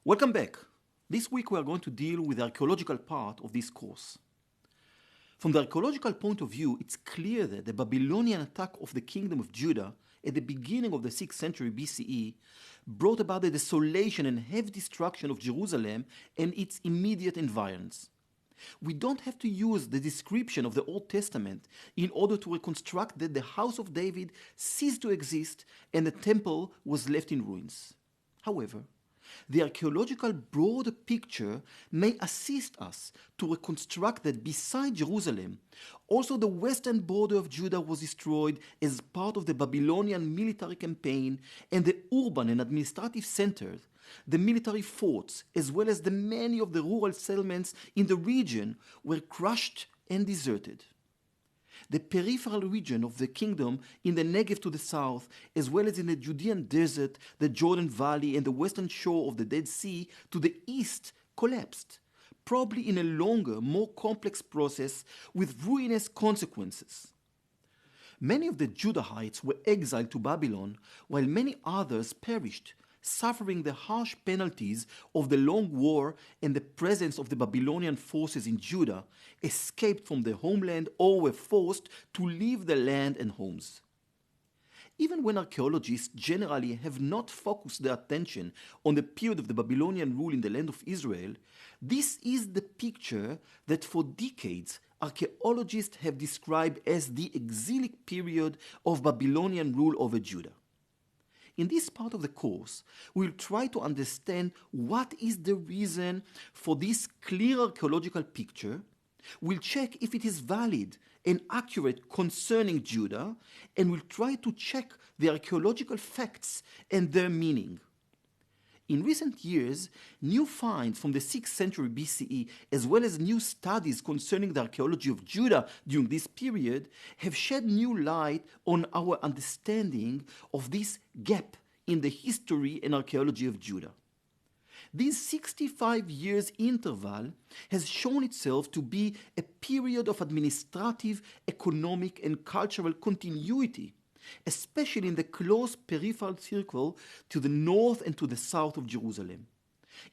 Welcome back. This week we are going to deal with the archaeological part of this course. From the archaeological point of view, it's clear that the Babylonian attack of the kingdom of Judah at the beginning of the 6th century BCE brought about the desolation and heavy destruction of Jerusalem and its immediate environs. We don't have to use the description of the Old Testament in order to reconstruct that the house of David ceased to exist and the temple was left in ruins. However, the archaeological broader picture may assist us to reconstruct that beside Jerusalem, also the western border of Judah was destroyed as part of the Babylonian military campaign, and the urban and administrative centers, the military forts, as well as the many of the rural settlements in the region were crushed and deserted. The peripheral region of the kingdom in the Negev to the south, as well as in the Judean desert, the Jordan Valley, and the western shore of the Dead Sea to the east, collapsed, probably in a longer, more complex process with ruinous consequences. Many of the Judahites were exiled to Babylon, while many others perished, suffering the harsh penalties of the long war and the presence of the Babylonian forces in Judah, escaped from their homeland or were forced to leave the land and homes. Even when archaeologists generally have not focused their attention on the period of the Babylonian rule in the land of Israel, this is the picture that for decades archaeologists have described as the exilic period of Babylonian rule over Judah. In this part of the course, we'll try to understand what is the reason for this clear archaeological picture. We'll check if it is valid and accurate concerning Judah, and we'll try to check the archaeological facts and their meaning. In recent years, new finds from the 6th century BCE, as well as new studies concerning the archaeology of Judah during this period, have shed new light on our understanding of this gap in the history and archaeology of Judah. This 65 years interval has shown itself to be a period of administrative, economic, and cultural continuity, especially in the close peripheral circle to the north and to the south of Jerusalem.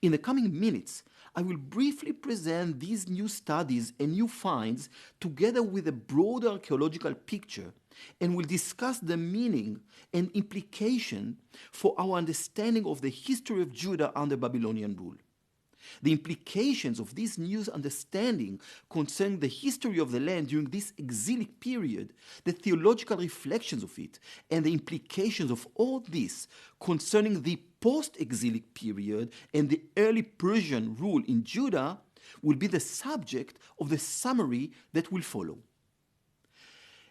In the coming minutes, I will briefly present these new studies and new finds together with a broader archaeological picture, and will discuss the meaning and implication for our understanding of the history of Judah under Babylonian rule. The implications of this new understanding concerning the history of the land during this exilic period, the theological reflections of it, and the implications of all this concerning the post-exilic period and the early Persian rule in Judah will be the subject of the summary that will follow.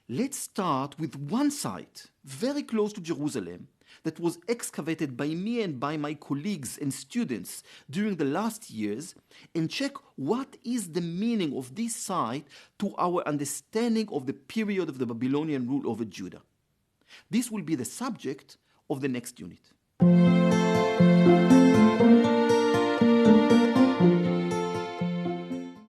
Let's start with one site very close to Jerusalem that was excavated by me and by my colleagues and students during the last years, and check what is the meaning of this site to our understanding of the period of the Babylonian rule over Judah. This will be the subject of the next unit.